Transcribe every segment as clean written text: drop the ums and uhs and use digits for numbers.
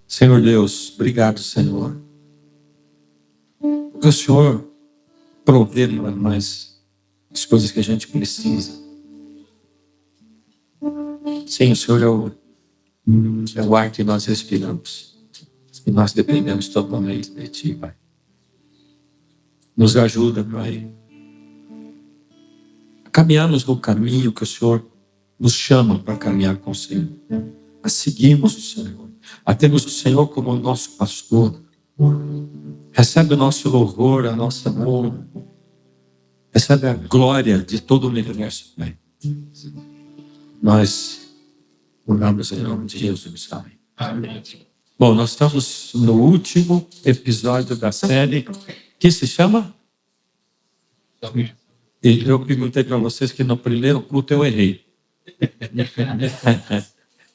Senhor Deus, obrigado, Senhor. Porque o Senhor provê para nós as coisas que a gente precisa. Sim, o Senhor é o ar que nós respiramos. E nós dependemos totalmente de Ti, Pai. Nos ajuda, Pai, a caminharmos no caminho que o Senhor nos chama para caminhar com o Senhor. A seguirmos o Senhor. A termos o Senhor como o nosso pastor. Recebe o nosso louvor, a nossa honra. Recebe a glória de todo o universo, Pai. Nós oramos em nome de Jesus, Amém. Bom, nós estamos no último episódio da série que se chama... E eu perguntei para vocês que no primeiro culto eu errei.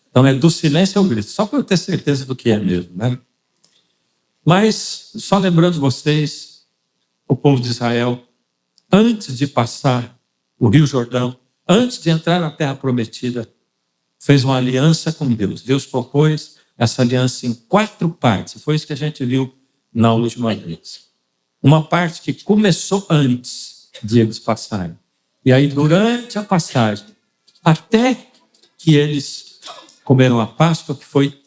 Então é do silêncio ao grito, só para eu ter certeza do que é mesmo, né? Mas, só lembrando vocês, o povo de Israel, antes de passar o Rio Jordão, antes de entrar na Terra Prometida, fez uma aliança com Deus. Deus propôs essa aliança em 4 partes. Foi isso que a gente viu na última vez. Uma parte que começou antes de eles passarem. E aí, durante a passagem, até que eles comeram a Páscoa, que foi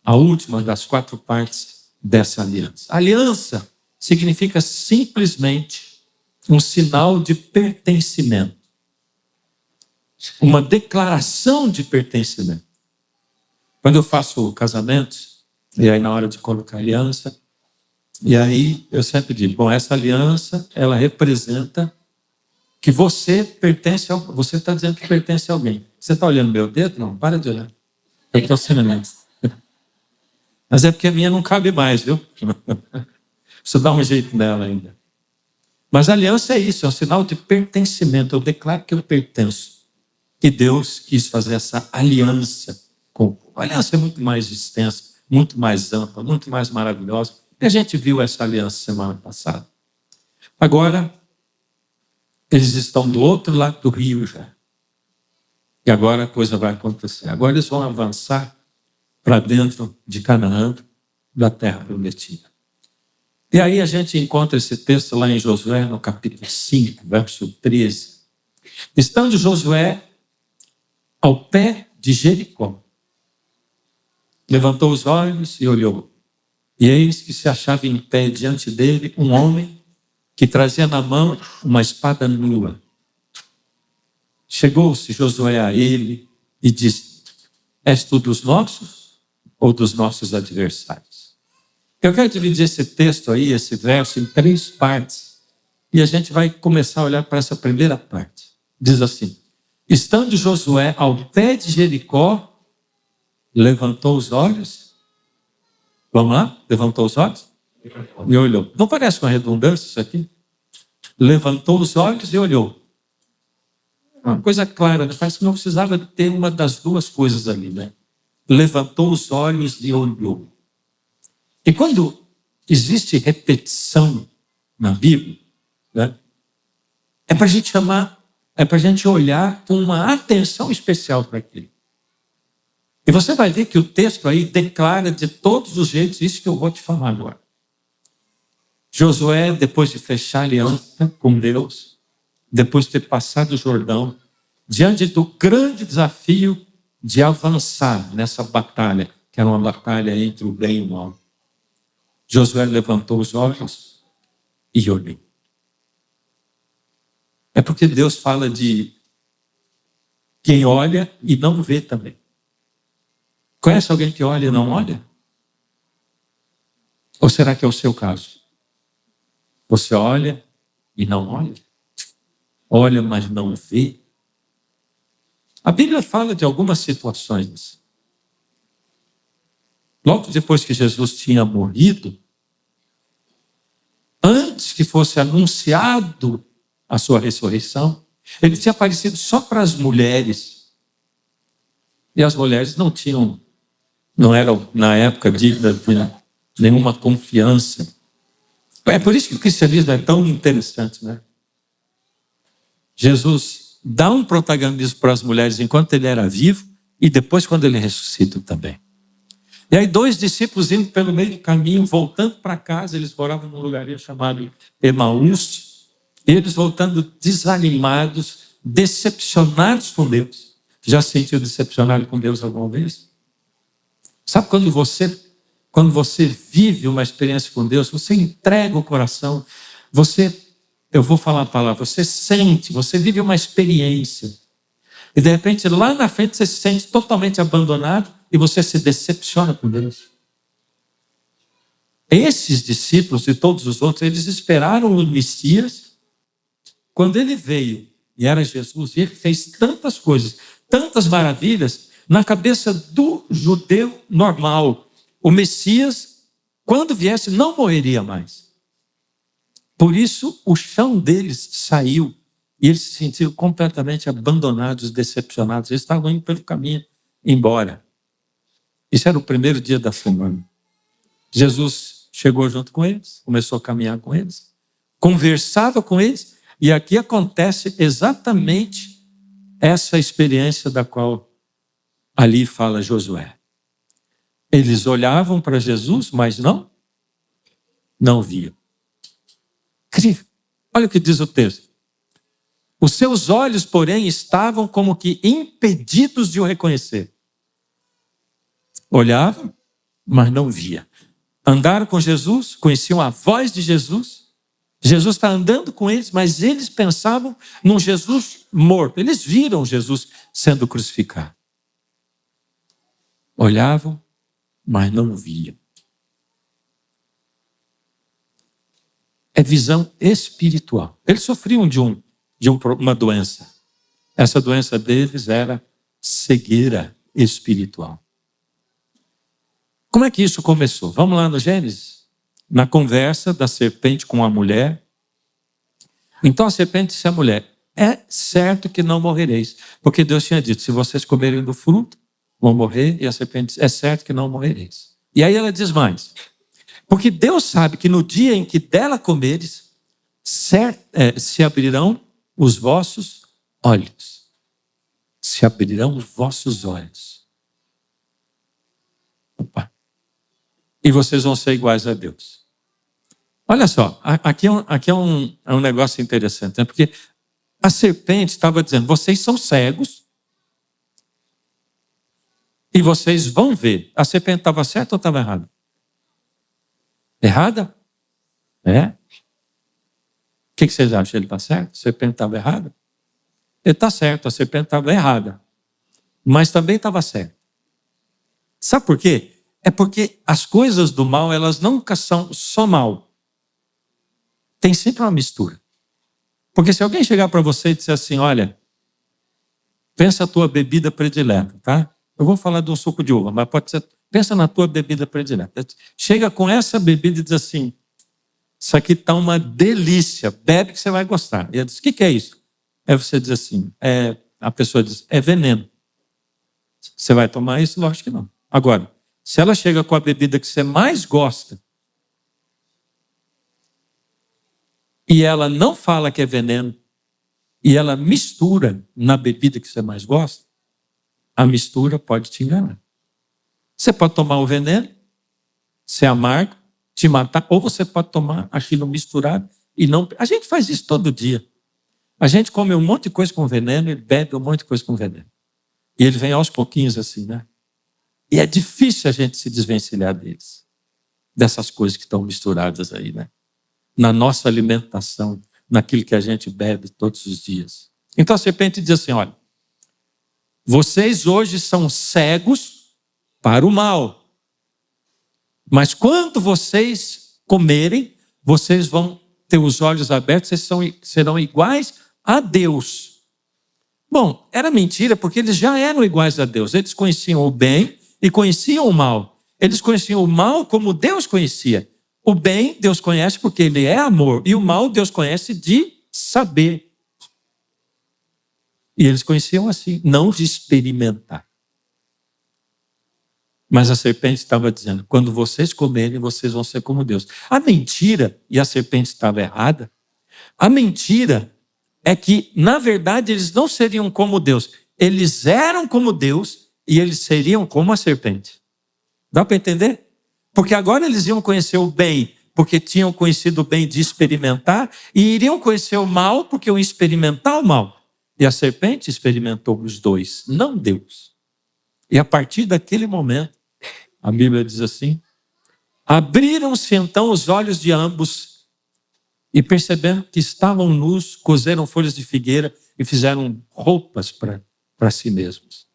a última das 4 partes dessa aliança. A aliança significa simplesmente um sinal de pertencimento. Uma declaração de pertencimento. Quando eu faço casamentos, e aí na hora de colocar aliança, e aí eu sempre digo, bom, essa aliança, ela representa que você pertence ao... Você está dizendo que pertence a alguém. Você está olhando meu dedo? Não, para de olhar. Eu estou assinando. Mas é porque a minha não cabe mais, viu? Preciso dar um jeito nela ainda. Mas a aliança é isso, é um sinal de pertencimento. Eu declaro que eu pertenço. E Deus quis fazer essa aliança com o povo. A aliança é muito mais extensa, muito mais ampla, muito mais maravilhosa. E a gente viu essa aliança semana passada. Agora, eles estão do outro lado do rio já. E agora a coisa vai acontecer. Agora eles vão avançar para dentro de Canaã, da Terra Prometida. E aí a gente encontra esse texto lá em Josué, no capítulo 5, verso 13. Estando Josué ao pé de Jericó, levantou os olhos e olhou. E eis que se achava em pé diante dele um homem que trazia na mão uma espada nua. Chegou-se Josué a ele e disse: És tu dos nossos ou dos nossos adversários? Eu quero dividir esse texto aí, esse verso, em 3 partes. E a gente vai começar a olhar para essa primeira parte. Diz assim: estando Josué ao pé de Jericó, levantou os olhos. Vamos lá? Levantou os olhos e olhou. Não parece uma redundância isso aqui? Levantou os olhos e olhou. Uma coisa clara, né? Parece que não precisava ter uma das 2 coisas ali, né? Levantou os olhos e olhou. E quando existe repetição na Bíblia, né? É para a gente chamar, é para a gente olhar com uma atenção especial para aquilo. E você vai ver que o texto aí declara de todos os jeitos isso que eu vou te falar agora. Josué, depois de fechar a aliança com Deus, depois de ter passado o Jordão, diante do grande desafio de avançar nessa batalha, que era uma batalha entre o bem e o mal, Josué levantou os olhos e olhou. É porque Deus fala de quem olha e não vê também. Conhece alguém que olha e não olha? Ou será que é o seu caso? Você olha e não olha? Olha, mas não vê? A Bíblia fala de algumas situações. Logo depois que Jesus tinha morrido, antes que fosse anunciado a sua ressurreição, ele tinha aparecido só para as mulheres. E as mulheres não eram, na época, dignas de nenhuma confiança. É por isso que o cristianismo é tão interessante, né? Jesus dá um protagonismo para as mulheres enquanto ele era vivo e depois quando ele ressuscita também. E aí 2 discípulos indo pelo meio do caminho, voltando para casa, eles moravam num lugar chamado Emaús, e eles voltando desanimados, decepcionados com Deus. Já se sentiu decepcionado com Deus alguma vez? Sabe quando você vive uma experiência com Deus, você entrega o coração, eu vou falar a palavra, você sente, você vive uma experiência. E de repente, lá na frente, você se sente totalmente abandonado e você se decepciona com Deus. Esses discípulos e todos os outros, eles esperaram o Messias. Quando ele veio, e era Jesus, e ele fez tantas coisas, tantas maravilhas, na cabeça do judeu normal, o Messias, quando viesse, não morreria mais. Por isso, o chão deles saiu. E eles se sentiram completamente abandonados, decepcionados. Eles estavam indo pelo caminho embora. Isso era o primeiro dia da semana. Jesus chegou junto com eles, começou a caminhar com eles, conversava com eles, e aqui acontece exatamente essa experiência da qual ali fala Josué. Eles olhavam para Jesus, mas não viam. Incrível. Olha o que diz o texto. Os seus olhos, porém, estavam como que impedidos de o reconhecer. Olhavam, mas não via. Andaram com Jesus, conheciam a voz de Jesus. Jesus está andando com eles, mas eles pensavam num Jesus morto. Eles viram Jesus sendo crucificado. Olhavam, mas não viam. É visão espiritual. Eles sofriam de uma doença. Essa doença deles era cegueira espiritual. Como é que isso começou? Vamos lá no Gênesis. Na conversa da serpente com a mulher. Então a serpente disse à mulher, é certo que não morrereis. Porque Deus tinha dito, se vocês comerem do fruto, vão morrer. E a serpente disse, é certo que não morrereis. E aí ela diz mais. Porque Deus sabe que no dia em que dela comeres, se abrirão os vossos olhos. Se abrirão os vossos olhos. Opa. E vocês vão ser iguais a Deus. Olha só, aqui é um negócio interessante, né? Porque a serpente estava dizendo, vocês são cegos e vocês vão ver. A serpente estava certa ou estava errada? Errada? É? O que vocês acham? Ele está certo? A serpente estava errada? Ele está certo, a serpente estava errada. Mas também estava certa. Sabe por quê? É porque as coisas do mal, elas nunca são só mal. Tem sempre uma mistura. Porque se alguém chegar para você e disser assim, olha, pensa a tua bebida predileta, tá? Eu vou falar de um suco de uva, mas pode ser, pensa na tua bebida predileta. Chega com essa bebida e diz assim, isso aqui está uma delícia, bebe que você vai gostar. E ela diz, o que é isso? Aí você diz assim, a pessoa diz, é veneno. Você vai tomar isso? Lógico que não. Agora, se ela chega com a bebida que você mais gosta, e ela não fala que é veneno, e ela mistura na bebida que você mais gosta, a mistura pode te enganar. Você pode tomar o veneno, ser amargo, te matar, ou você pode tomar aquilo misturado e não... A gente faz isso todo dia. A gente come um monte de coisa com veneno e bebe um monte de coisa com veneno. E ele vem aos pouquinhos assim, né? E é difícil a gente se desvencilhar deles. Dessas coisas que estão misturadas aí, né? Na nossa alimentação, naquilo que a gente bebe todos os dias. Então a serpente diz assim, olha, vocês hoje são cegos para o mal. Mas quando vocês comerem, vocês vão ter os olhos abertos, vocês serão iguais a Deus. Bom, era mentira porque eles já eram iguais a Deus. Eles conheciam o bem e conheciam o mal. Eles conheciam o mal como Deus conhecia. O bem Deus conhece porque ele é amor. E o mal Deus conhece de saber. E eles conheciam assim, não de experimentar. Mas a serpente estava dizendo, quando vocês comerem, vocês vão ser como Deus. A mentira, e a serpente estava errada, a mentira é que, na verdade, eles não seriam como Deus. Eles eram como Deus e eles seriam como a serpente. Dá para entender? Porque agora eles iam conhecer o bem, porque tinham conhecido o bem de experimentar, e iriam conhecer o mal, porque iam experimentar o mal. E a serpente experimentou os dois, não Deus. E a partir daquele momento, a Bíblia diz assim, abriram-se então os olhos de ambos, e percebendo que estavam nus, cozeram folhas de figueira e fizeram roupas para si mesmos.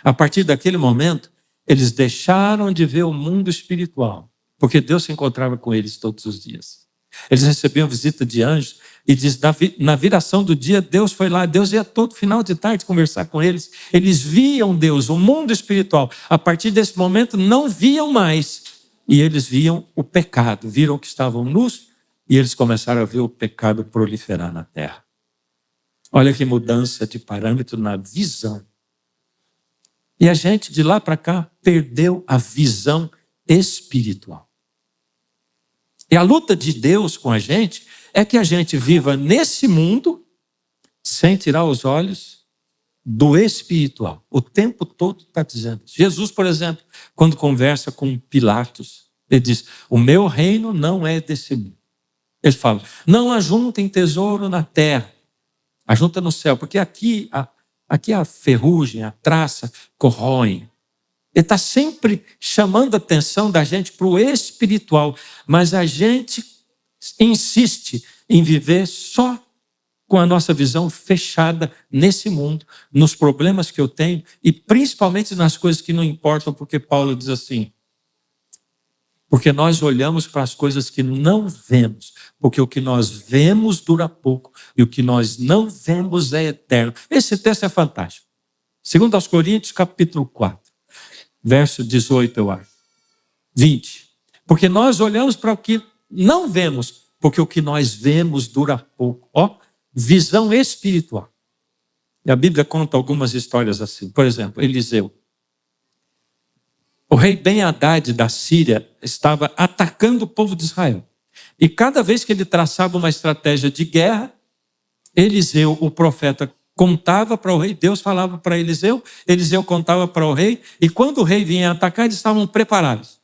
A partir daquele momento, eles deixaram de ver o mundo espiritual, porque Deus se encontrava com eles todos os dias. Eles recebiam visita de anjos e diz, na viração do dia, Deus foi lá, Deus ia todo final de tarde conversar com eles. Eles viam Deus, o mundo espiritual. A partir desse momento, não viam mais. E eles viam o pecado, viram que estavam nus e eles começaram a ver o pecado proliferar na terra. Olha que mudança de parâmetro na visão. E a gente, de lá para cá, perdeu a visão espiritual. E a luta de Deus com a gente é que a gente viva nesse mundo sem tirar os olhos do espiritual. O tempo todo está dizendo. Jesus, por exemplo, quando conversa com Pilatos, ele diz, o meu reino não é desse mundo. Ele fala, não ajuntem tesouro na terra, ajunta no céu, porque aqui a ferrugem, a traça corroem. Ele está sempre chamando a atenção da gente para o espiritual, mas a gente insiste em viver só com a nossa visão fechada nesse mundo, nos problemas que eu tenho e principalmente nas coisas que não importam, porque Paulo diz assim, porque nós olhamos para as coisas que não vemos, porque o que nós vemos dura pouco e o que nós não vemos é eterno. Esse texto é fantástico. 2 Coríntios, capítulo 4, verso 18, eu acho. 20. Porque nós olhamos para o que não vemos, porque o que nós vemos dura pouco. Ó, visão espiritual. E a Bíblia conta algumas histórias assim. Por exemplo, Eliseu. O rei Ben-Hadad da Síria estava atacando o povo de Israel. E cada vez que ele traçava uma estratégia de guerra, Eliseu, o profeta, contava para o rei, Deus falava para Eliseu, Eliseu contava para o rei, e quando o rei vinha atacar, eles estavam preparados.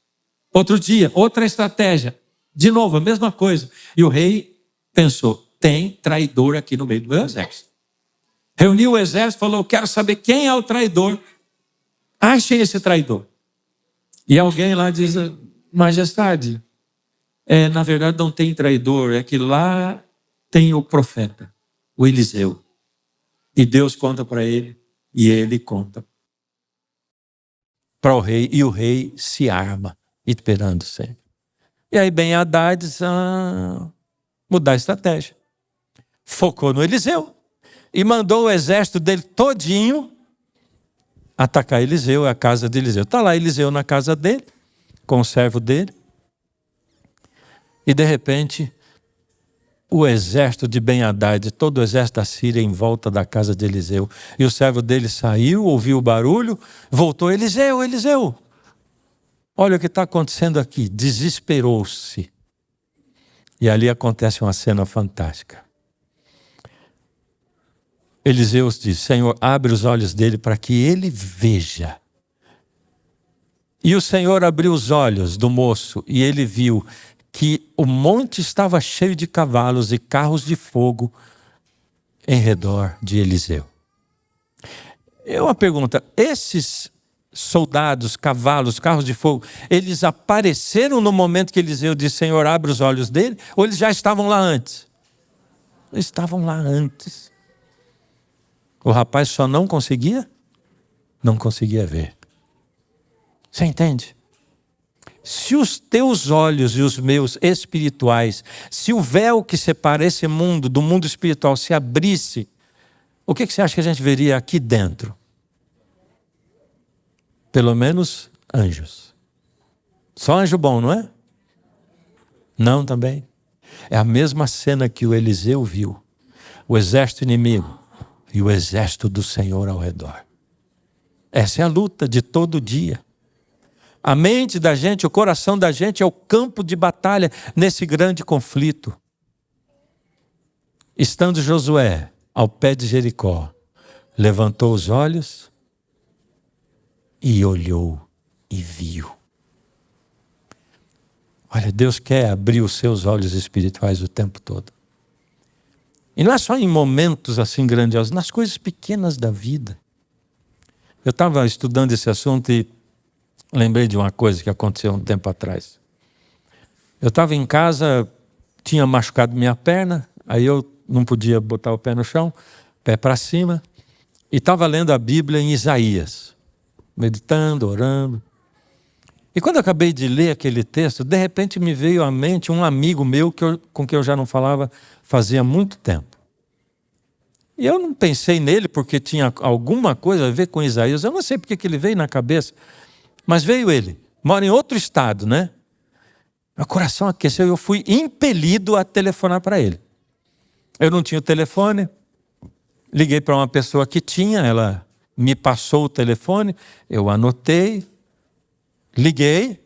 Outro dia, outra estratégia, de novo, a mesma coisa. E o rei pensou, tem traidor aqui no meio do meu exército. Reuniu o exército e falou, eu quero saber quem é o traidor. Achem esse traidor. E alguém lá diz, majestade, na verdade não tem traidor, é que lá tem o profeta, o Eliseu. E Deus conta para ele, e ele conta para o rei, e o rei se arma, esperando sempre. E aí Ben-Hadad diz, mudar a estratégia. Focou no Eliseu, e mandou o exército dele todinho atacar Eliseu, a casa de Eliseu. Está lá Eliseu na casa dele, com o servo dele. E de repente, o exército de Ben-Hadad, todo o exército da Síria em volta da casa de Eliseu. E o servo dele saiu, ouviu o barulho, voltou, Eliseu, Eliseu. Olha o que está acontecendo aqui. Desesperou-se. E ali acontece uma cena fantástica. Eliseu diz, Senhor, abre os olhos dele para que ele veja. E o Senhor abriu os olhos do moço e ele viu que o monte estava cheio de cavalos e carros de fogo em redor de Eliseu. É uma pergunta, esses soldados, cavalos, carros de fogo, eles apareceram no momento que Eliseu disse, Senhor, abre os olhos dele, ou eles já estavam lá antes? Eles estavam lá antes. O rapaz só não conseguia ver. Você entende? Se os teus olhos e os meus espirituais, se o véu que separa esse mundo do mundo espiritual se abrisse, o que você acha que a gente veria aqui dentro? Pelo menos anjos. Só anjo bom, não é? Não também. É a mesma cena que o Eliseu viu. O exército inimigo e o exército do Senhor ao redor. Essa é a luta de todo dia. A mente da gente, o coração da gente é o campo de batalha nesse grande conflito. Estando Josué ao pé de Jericó, levantou os olhos e olhou e viu. Olha, Deus quer abrir os seus olhos espirituais o tempo todo. E não é só em momentos assim grandiosos, nas coisas pequenas da vida. Eu estava estudando esse assunto e lembrei de uma coisa que aconteceu um tempo atrás. Eu estava em casa, tinha machucado minha perna, aí eu não podia botar o pé no chão, pé para cima, e estava lendo a Bíblia em Isaías, meditando, orando. E quando eu acabei de ler aquele texto, de repente me veio à mente um amigo meu com quem eu já não falava fazia muito tempo. E eu não pensei nele porque tinha alguma coisa a ver com Isaías. Eu não sei porque que ele veio na cabeça, mas veio ele. Mora em outro estado, né? Meu coração aqueceu e eu fui impelido a telefonar para ele. Eu não tinha o telefone, liguei para uma pessoa que tinha, ela me passou o telefone, eu anotei, liguei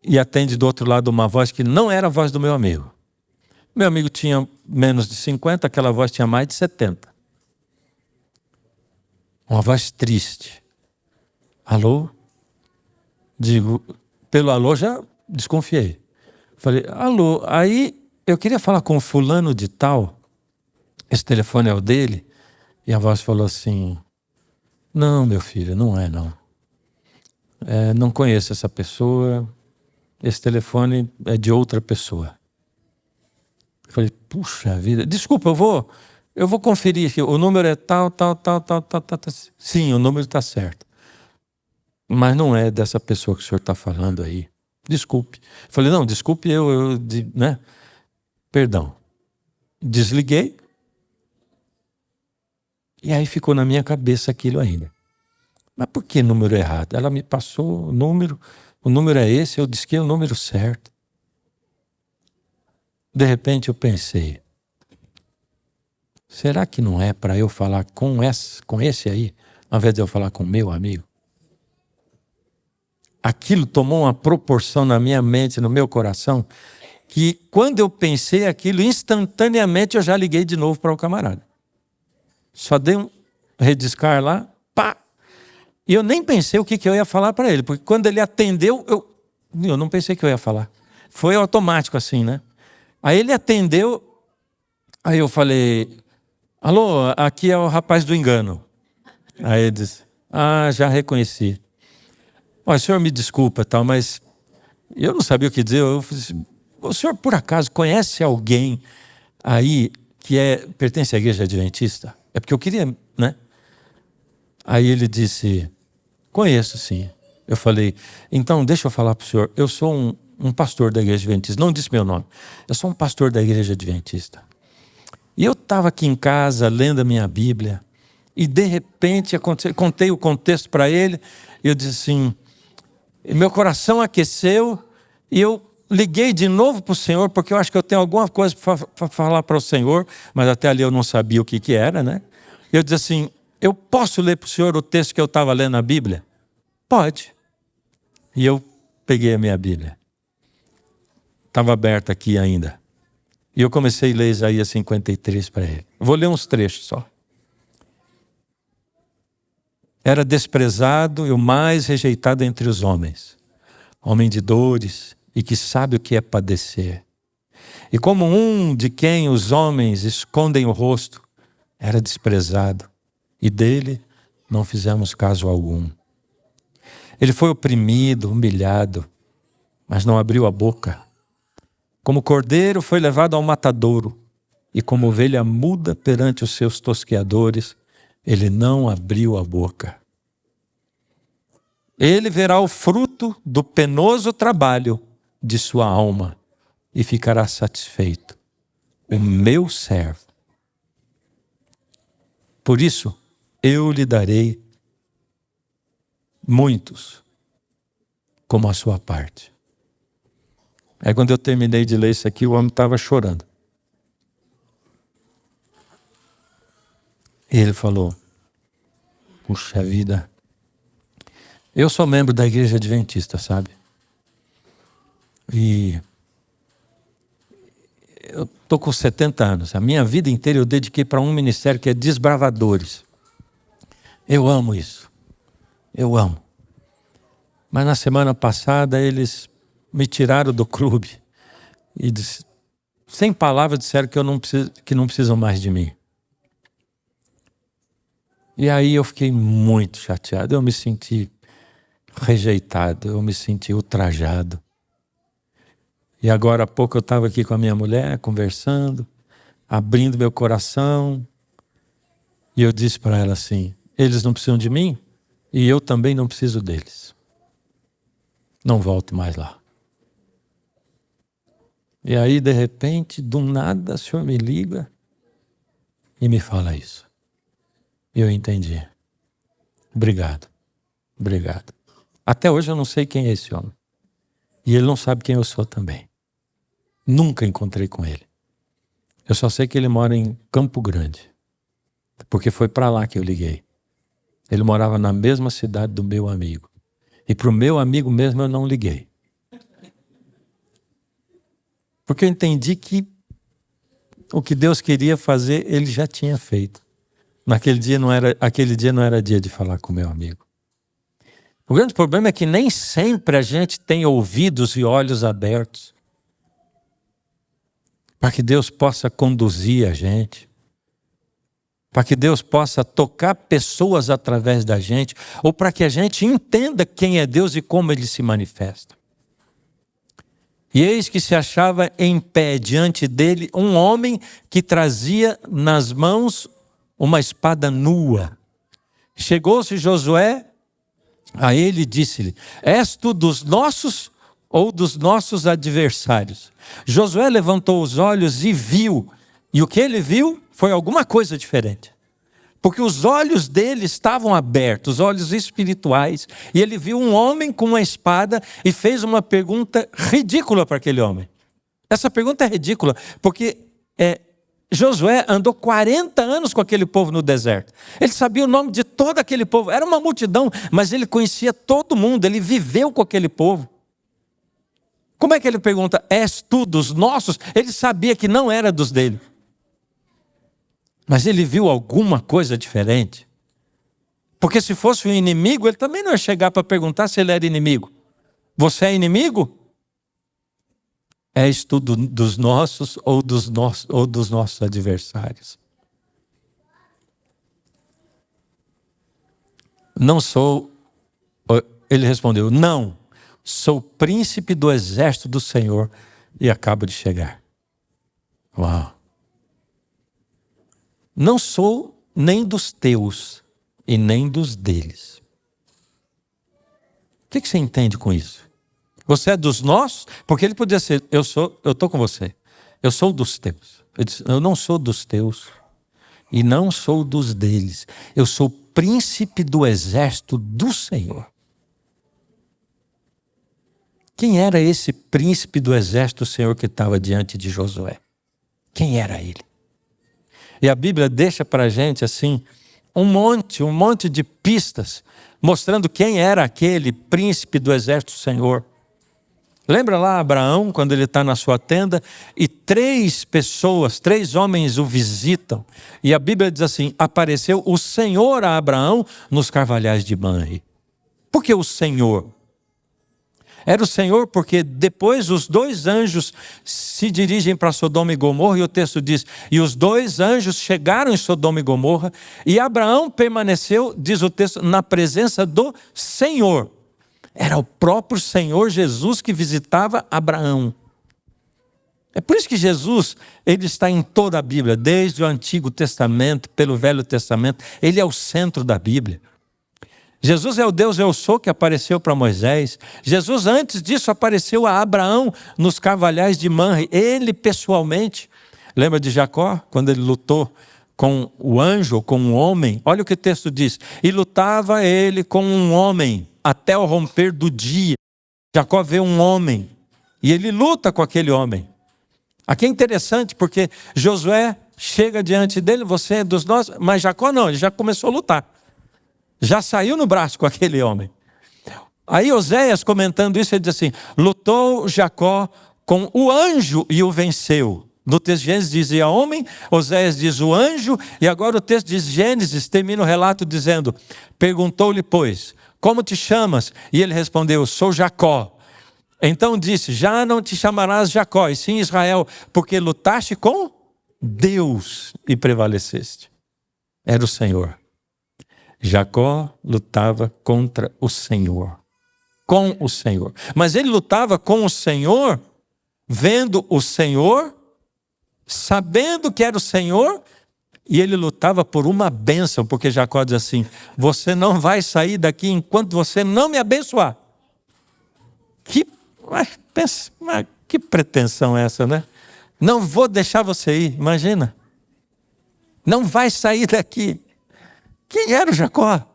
e atende do outro lado uma voz que não era a voz do meu amigo. Meu amigo tinha menos de 50, aquela voz tinha mais de 70. Uma voz triste. Alô? Digo, pelo alô já desconfiei. Falei, alô, aí eu queria falar com o fulano de tal, esse telefone é o dele, e a voz falou assim, não, meu filho, não é não. Não conheço essa pessoa, esse telefone é de outra pessoa. Eu falei, puxa vida, desculpa, eu vou conferir aqui, o número é tal. Sim, o número está certo. Mas não é dessa pessoa que o senhor está falando aí. Desculpe. Eu falei, não, desculpe né? Perdão. Desliguei. E aí ficou na minha cabeça aquilo ainda. Mas por que número errado? Ela me passou o número é esse, eu disse que é o número certo. De repente eu pensei, será que não é para eu falar com esse aí, ao invés de eu falar com o meu amigo? Aquilo tomou uma proporção na minha mente, no meu coração, que quando eu pensei aquilo, instantaneamente eu já liguei de novo para o camarada. Só dei um rediscar lá, pá! E eu nem pensei o que eu ia falar para ele, porque quando ele atendeu, eu não pensei que eu ia falar. Foi automático assim, né? Aí ele atendeu, aí eu falei, alô, aqui é o rapaz do engano. Aí ele disse, já reconheci. O senhor me desculpa, tal, mas eu não sabia o que dizer. Eu falei assim, o senhor por acaso conhece alguém aí que pertence à igreja adventista? É porque eu queria, né? Aí ele disse, conheço sim. Eu falei, então deixa eu falar para o senhor, eu sou um pastor da igreja adventista, não disse meu nome, eu sou um pastor da igreja adventista. E eu estava aqui em casa lendo a minha Bíblia e de repente contei o contexto para ele e eu disse assim, meu coração aqueceu e eu liguei de novo para o Senhor porque eu acho que eu tenho alguma coisa para falar para o Senhor, mas até ali eu não sabia o que era, né? Eu disse assim, eu posso ler para o senhor o texto que eu estava lendo na Bíblia? Pode. E eu peguei a minha Bíblia. Estava aberta aqui ainda. E eu comecei a ler Isaías 53 para ele. Vou ler uns trechos só. Era desprezado e o mais rejeitado entre os homens. Homem de dores e que sabe o que é padecer. E como um de quem os homens escondem o rosto, era desprezado. E dele não fizemos caso algum. Ele foi oprimido, humilhado, mas não abriu a boca. Como cordeiro foi levado ao matadouro, e como ovelha muda perante os seus tosqueadores, ele não abriu a boca. Ele verá o fruto do penoso trabalho de sua alma e ficará satisfeito. O meu servo. Por isso, eu lhe darei muitos como a sua parte. Aí quando eu terminei de ler isso aqui, o homem estava chorando. E ele falou, puxa vida, eu sou membro da igreja adventista, sabe? E eu estou com 70 anos. A minha vida inteira eu dediquei para um ministério que é Desbravadores. Eu amo isso. Eu amo. Mas na semana passada eles me tiraram do clube e sem palavras disseram que não precisam mais de mim. E aí eu fiquei muito chateado, eu me senti rejeitado, eu me senti ultrajado. E agora há pouco eu estava aqui com a minha mulher, conversando, abrindo meu coração, e eu disse para ela assim: eles não precisam de mim e eu também não preciso deles. Não volto mais lá. E aí, de repente, do nada, o Senhor me liga e me fala isso. E eu entendi. Obrigado. Obrigado. Até hoje eu não sei quem é esse homem. E ele não sabe quem eu sou também. Nunca encontrei com ele. Eu só sei que ele mora em Campo Grande. Porque foi para lá que eu liguei. Ele morava na mesma cidade do meu amigo. E para o meu amigo mesmo eu não liguei. Porque eu entendi que o que Deus queria fazer, Ele já tinha feito. Aquele dia não era dia de falar com meu amigo. O grande problema é que nem sempre a gente tem ouvidos e olhos abertos para que Deus possa conduzir a gente, para que Deus possa tocar pessoas através da gente, ou para que a gente entenda quem é Deus e como Ele se manifesta. E eis que se achava em pé diante dele um homem que trazia nas mãos uma espada nua. Chegou-se Josué a ele e disse-lhe: és tu dos nossos ou dos nossos adversários? Josué levantou os olhos e viu, e o que ele viu foi alguma coisa diferente. Porque os olhos dele estavam abertos, os olhos espirituais, e ele viu um homem com uma espada e fez uma pergunta ridícula para aquele homem. Essa pergunta é ridícula, porque Josué andou 40 anos com aquele povo no deserto. Ele sabia o nome de todo aquele povo, era uma multidão, mas ele conhecia todo mundo, ele viveu com aquele povo. Como é que ele pergunta: és tu dos nossos? Ele sabia que não era dos dele. Mas ele viu alguma coisa diferente. Porque se fosse um inimigo, ele também não ia chegar para perguntar se ele era inimigo. Você é inimigo? És tu dos nossos ou dos nossos adversários? Não sou, ele respondeu, não, sou príncipe do exército do Senhor e acabo de chegar. Uau! Não sou nem dos teus e nem dos deles. O que você entende com isso? Você é dos nossos? Porque ele podia ser, eu estou com você. Eu sou dos teus. Ele disse, eu não sou dos teus e não sou dos deles. Eu sou príncipe do exército do Senhor. Quem era esse príncipe do exército do Senhor que estava diante de Josué? Quem era ele? E a Bíblia deixa para a gente assim, um monte de pistas, mostrando quem era aquele príncipe do exército do Senhor. Lembra lá Abraão, quando ele está na sua tenda, e 3 homens o visitam. E a Bíblia diz assim, apareceu o Senhor a Abraão nos carvalhais de Manre. Por que o Senhor? Era o Senhor porque depois os 2 anjos se dirigem para Sodoma e Gomorra, e o texto diz, e os 2 anjos chegaram em Sodoma e Gomorra, e Abraão permaneceu, diz o texto, na presença do Senhor. Era o próprio Senhor Jesus que visitava Abraão. É por isso que Jesus, ele está em toda a Bíblia, desde o Antigo Testamento, pelo Velho Testamento, ele é o centro da Bíblia. Jesus é o Deus eu sou que apareceu para Moisés. Jesus antes disso apareceu a Abraão nos carvalhais de Manre, ele pessoalmente. Lembra de Jacó, quando ele lutou com o anjo, com um homem? Olha o que o texto diz, e lutava ele com um homem até o romper do dia. Jacó vê um homem e ele luta com aquele homem. Aqui é interessante porque Josué chega diante dele, você é dos nossos, mas Jacó não, ele já começou a lutar. Já saiu no braço com aquele homem. Aí Oséias comentando isso, ele diz assim, lutou Jacó com o anjo e o venceu. No texto de Gênesis dizia homem, Oséias diz o anjo, e agora o texto de Gênesis termina o relato dizendo, perguntou-lhe pois, como te chamas? E ele respondeu, sou Jacó. Então disse: já não te chamarás Jacó, e sim Israel, porque lutaste com Deus e prevaleceste. Era o Senhor. Jacó lutava contra o Senhor. Com o Senhor. Mas ele lutava com o Senhor, vendo o Senhor, sabendo que era o Senhor, e ele lutava por uma bênção, porque Jacó diz assim: você não vai sair daqui enquanto você não me abençoar. Que pretensão é essa, né? Não vou deixar você ir, imagina. Não vai sair daqui. Quem era o Jacó?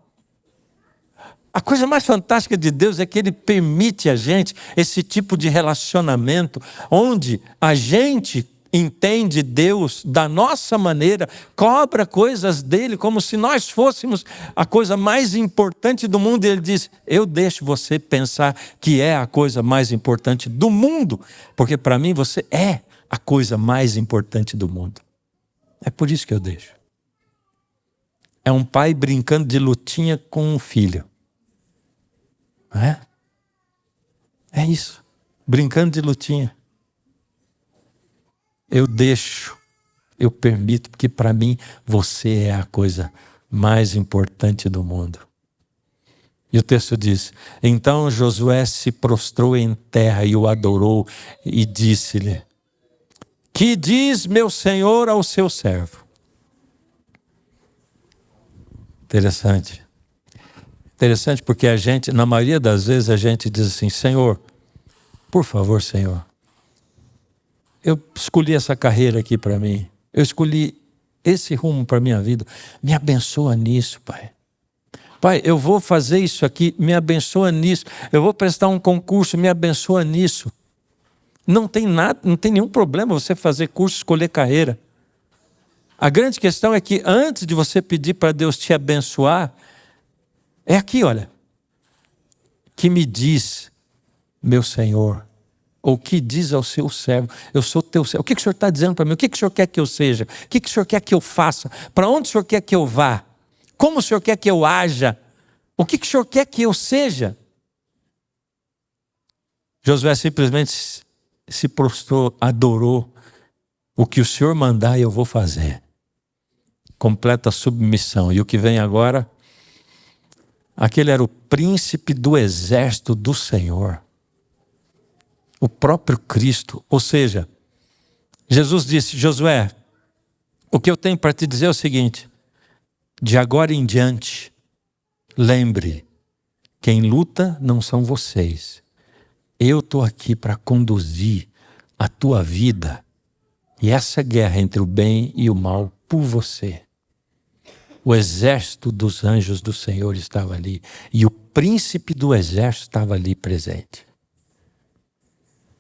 A coisa mais fantástica de Deus é que Ele permite a gente esse tipo de relacionamento, onde a gente entende Deus da nossa maneira, cobra coisas dele como se nós fôssemos a coisa mais importante do mundo, e ele diz: eu deixo você pensar que é a coisa mais importante do mundo, porque para mim você é a coisa mais importante do mundo. É por isso que eu deixo. É um pai brincando de lutinha com um filho. Não é? É isso, brincando de lutinha. Eu deixo, eu permito, porque para mim você é a coisa mais importante do mundo. E o texto diz: então Josué se prostrou em terra e o adorou e disse-lhe: que diz meu senhor ao seu servo? Interessante. Interessante porque a gente, na maioria das vezes, a gente diz assim: Senhor, por favor, Senhor, eu escolhi essa carreira aqui para mim. Eu escolhi esse rumo para a minha vida. Me abençoa nisso, Pai. Pai, eu vou fazer isso aqui, me abençoa nisso. Eu vou prestar um concurso, me abençoa nisso. Não tem nada, não tem nenhum problema você fazer curso, escolher carreira. A grande questão é que antes de você pedir para Deus te abençoar, é aqui, olha. Que me diz, meu Senhor, ou que diz ao seu servo: eu sou teu servo. O que o Senhor está dizendo para mim? O que o Senhor quer que eu seja? O que o Senhor quer que eu faça? Para onde o Senhor quer que eu vá? Como o Senhor quer que eu haja? O que o Senhor quer que eu seja? Josué simplesmente se prostrou, adorou. O que o Senhor mandar, eu vou fazer. Completa submissão. E o que vem agora? Aquele era o príncipe do exército do Senhor. O próprio Cristo. Ou seja, Jesus disse: Josué, o que eu tenho para te dizer é o seguinte: de agora em diante, lembre, quem luta não são vocês. Eu estou aqui para conduzir a tua vida e essa guerra entre o bem e o mal por você. O exército dos anjos do Senhor estava ali e o príncipe do exército estava ali presente.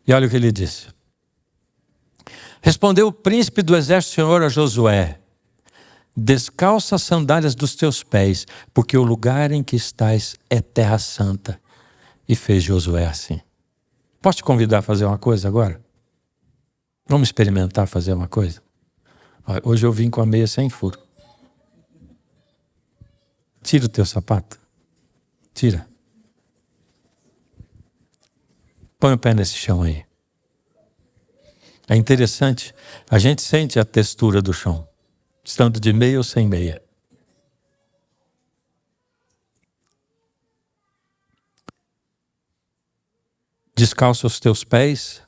E olha o que ele disse. Respondeu o príncipe do exército do Senhor a Josué: descalça as sandálias dos teus pés, porque o lugar em que estás é terra santa. E fez Josué assim. Posso te convidar a fazer uma coisa agora? Vamos experimentar fazer uma coisa? Hoje eu vim com a meia sem furo. Tira o teu sapato. Tira. Põe o pé nesse chão aí. É interessante, a gente sente a textura do chão, estando de meia ou sem meia. Descalça os teus pés,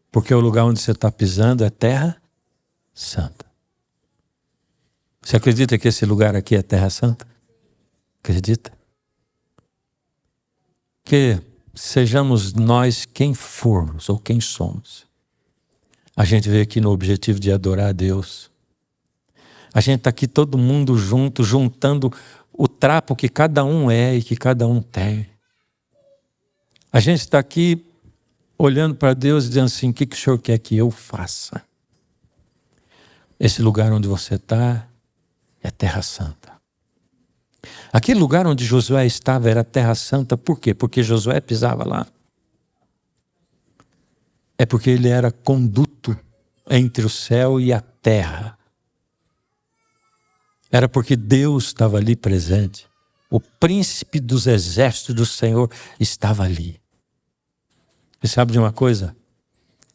porque o lugar onde você está pisando é terra santa. Você acredita que esse lugar aqui é terra santa? Acredita? Que sejamos nós quem formos ou quem somos. A gente veio aqui no objetivo de adorar a Deus. A gente está aqui todo mundo junto, juntando o trapo que cada um é e que cada um tem. A gente está aqui olhando para Deus e dizendo assim: o que o Senhor quer que eu faça? Esse lugar onde você está é terra santa. Aquele lugar onde Josué estava era terra santa, por quê? Porque Josué pisava lá. É porque ele era conduto entre o céu e a terra. Era porque Deus estava ali presente. O príncipe dos exércitos do Senhor estava ali. E sabe de uma coisa?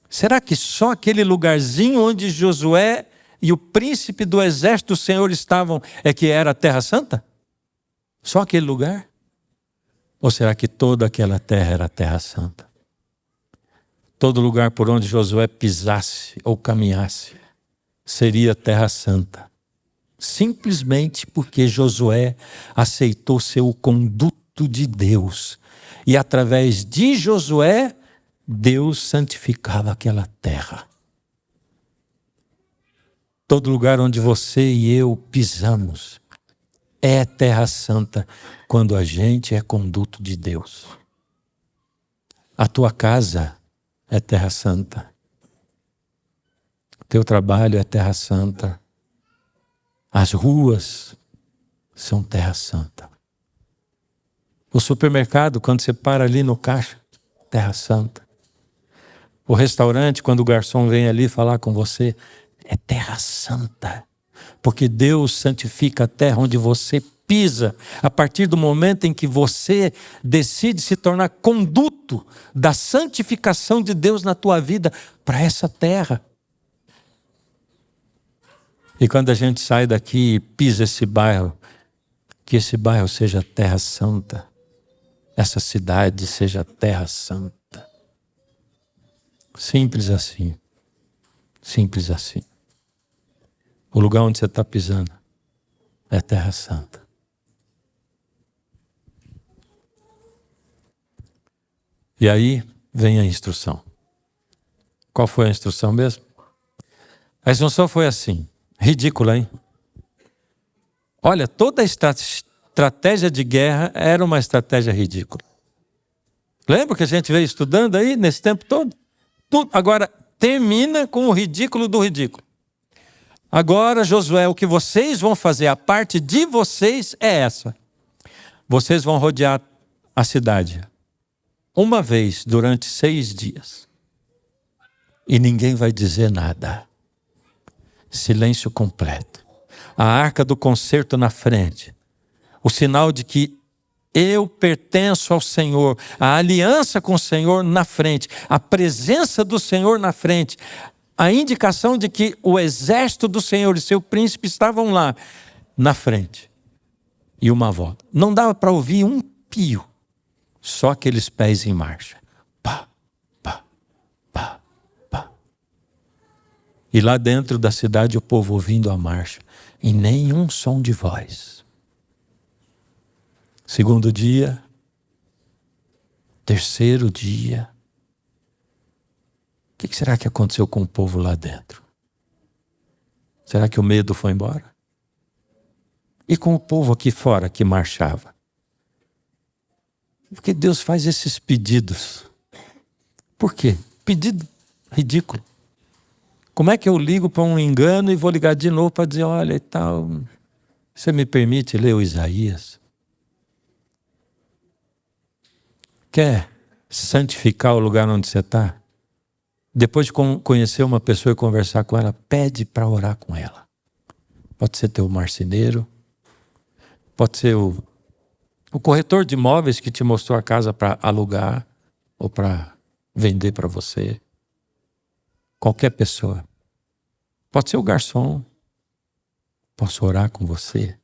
Será que só aquele lugarzinho onde Josué e o príncipe do exército do Senhor estavam é que era a Terra Santa? Só aquele lugar? Ou será que toda aquela terra era a Terra Santa? Todo lugar por onde Josué pisasse ou caminhasse seria Terra Santa. Simplesmente porque Josué aceitou ser o conduto de Deus. E através de Josué, Deus santificava aquela terra. Todo lugar onde você e eu pisamos é Terra Santa quando a gente é conduto de Deus. A tua casa é Terra Santa. O teu trabalho é Terra Santa. As ruas são Terra Santa. O supermercado, quando você para ali no caixa, Terra Santa. O restaurante, quando o garçom vem ali falar com você, é Terra Santa. Porque Deus santifica a terra onde você pisa, a partir do momento em que você decide se tornar conduto da santificação de Deus na tua vida para essa terra. E quando a gente sai daqui e pisa esse bairro, que esse bairro seja Terra Santa, essa cidade seja Terra Santa. Simples assim. Simples assim. O lugar onde você está pisando é Terra Santa. E aí vem a instrução. Qual foi a instrução mesmo? A instrução foi assim. Ridícula, hein? Olha, toda a estratégia de guerra era uma estratégia ridícula. Lembra que a gente veio estudando aí nesse tempo todo? Tudo. Agora, termina com o ridículo do ridículo. Agora, Josué, o que vocês vão fazer, a parte de vocês é essa. Vocês vão rodear a cidade uma vez durante 6 dias. E ninguém vai dizer nada. Silêncio completo. A arca do concerto na frente. O sinal de que eu pertenço ao Senhor. A aliança com o Senhor na frente. A presença do Senhor na frente. A indicação de que o exército do Senhor e seu príncipe estavam lá na frente. E uma volta. Não dava para ouvir um pio. Só aqueles pés em marcha. Pá, pá, pá, pá. E lá dentro da cidade o povo ouvindo a marcha. E nenhum som de voz. Segundo dia. Terceiro dia. O que será que aconteceu com o povo lá dentro? Será que o medo foi embora? E com o povo aqui fora que marchava? Porque Deus faz esses pedidos. Por quê? Pedido ridículo. Como é que eu ligo para um engano e vou ligar de novo para dizer, olha e tal, você me permite ler o Isaías? Quer santificar o lugar onde você está? Depois de conhecer uma pessoa e conversar com ela, pede para orar com ela. Pode ser teu marceneiro, pode ser o corretor de imóveis que te mostrou a casa para alugar ou para vender para você. Qualquer pessoa. Pode ser o garçom. Posso orar com você?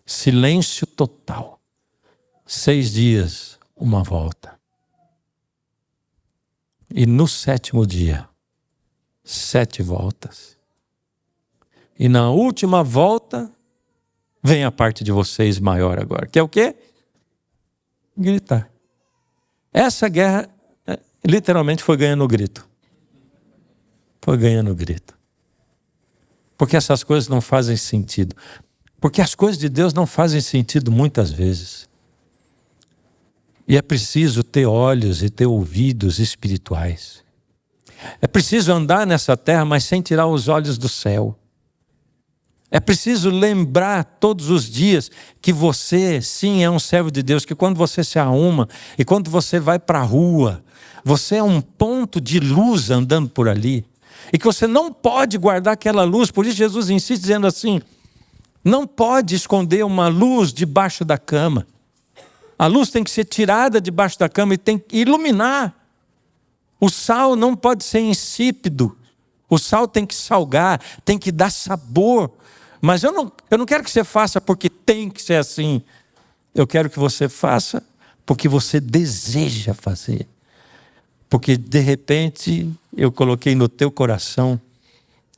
Silêncio total. 6 dias, uma volta. E no 7º dia, 7 voltas. E na última volta, vem a parte de vocês maior agora. Que é o quê? Gritar. Essa guerra, literalmente, foi ganhando grito. Foi ganhando grito. Porque essas coisas não fazem sentido. Porque as coisas de Deus não fazem sentido muitas vezes. E é preciso ter olhos e ter ouvidos espirituais. É preciso andar nessa terra, mas sem tirar os olhos do céu. É preciso lembrar todos os dias que você, sim, é um servo de Deus, que quando você se arruma e quando você vai para a rua, você é um ponto de luz andando por ali. E que você não pode guardar aquela luz. Por isso Jesus insiste dizendo assim, não pode esconder uma luz debaixo da cama. A luz tem que ser tirada debaixo da cama e tem que iluminar O sal não pode ser insípido. O sal tem que salgar, tem que dar sabor. Mas eu não quero que você faça porque tem que ser assim. Eu quero que você faça porque você deseja fazer. Porque de repente eu coloquei no teu coração,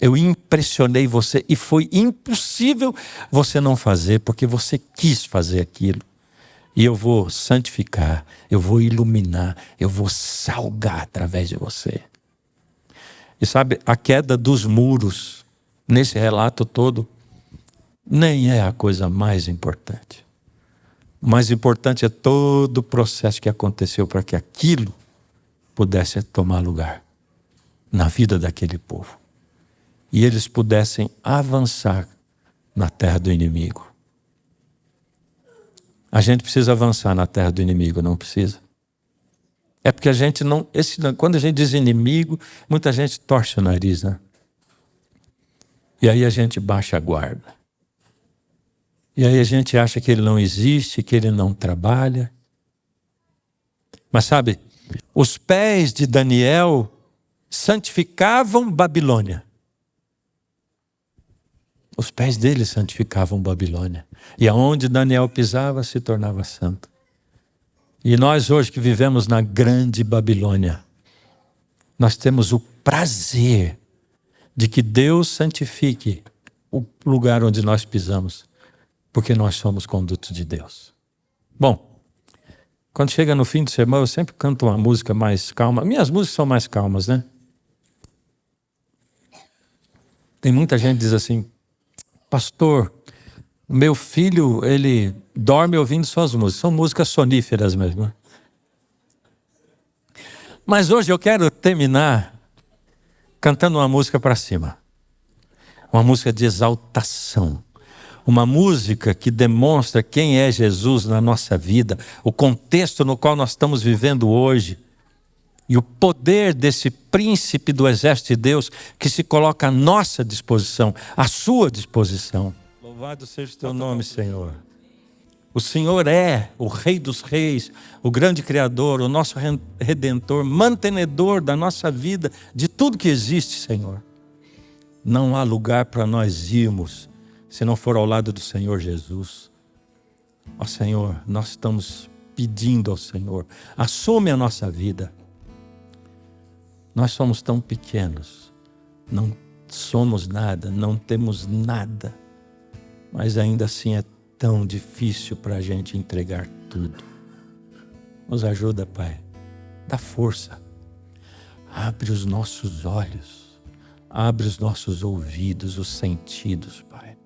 eu impressionei você e foi impossível você não fazer, porque você quis fazer aquilo. E eu vou santificar, eu vou iluminar, eu vou salgar através de você. E sabe, a queda dos muros, nesse relato todo, nem é a coisa mais importante. O mais importante é todo o processo que aconteceu para que aquilo pudesse tomar lugar na vida daquele povo. E eles pudessem avançar na terra do inimigo. A gente precisa avançar na terra do inimigo, não precisa? É porque a gente não... quando a gente diz inimigo, muita gente torce o nariz, né? E aí a gente baixa a guarda. E aí a gente acha que ele não existe, que ele não trabalha. Mas sabe, os pés de Daniel santificavam Babilônia. Os pés dele santificavam Babilônia. E aonde Daniel pisava se tornava santo. E nós hoje que vivemos na grande Babilônia, nós temos o prazer de que Deus santifique o lugar onde nós pisamos, porque nós somos condutos de Deus. Bom, quando chega no fim do sermão, eu sempre canto uma música mais calma. Minhas músicas são mais calmas, né? Tem muita gente que diz assim: pastor, meu filho, ele dorme ouvindo suas músicas. São músicas soníferas mesmo, né? Mas hoje eu quero terminar cantando uma música para cima. Uma música de exaltação. Uma música que demonstra quem é Jesus na nossa vida, o contexto no qual nós estamos vivendo hoje e o poder desse príncipe do exército de Deus que se coloca à nossa disposição, à sua disposição. Louvado seja o teu nome, Senhor. O Senhor é o Rei dos Reis, o grande Criador, o nosso Redentor, mantenedor da nossa vida, de tudo que existe, Senhor. Não há lugar para nós irmos se não for ao lado do Senhor Jesus. Ó Senhor, nós estamos pedindo ao Senhor, assume a nossa vida. Nós somos tão pequenos, não somos nada, não temos nada, mas ainda assim é tão difícil para a gente entregar tudo. Nos ajuda, Pai, dá força, abre os nossos olhos, abre os nossos ouvidos, os sentidos, Pai,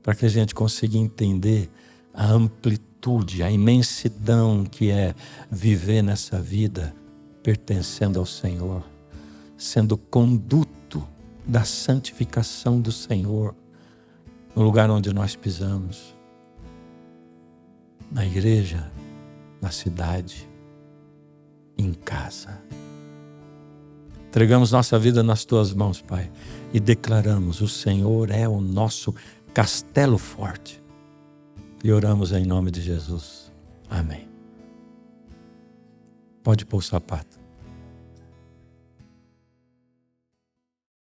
para que a gente consiga entender a amplitude, a imensidão que é viver nessa vida pertencendo ao Senhor, sendo conduto da santificação do Senhor no lugar onde nós pisamos, na igreja, na cidade, em casa. Entregamos nossa vida nas Tuas mãos, Pai, e declaramos: o Senhor é o nosso castelo forte. E oramos em nome de Jesus. Amém. Pode pôr o sapato.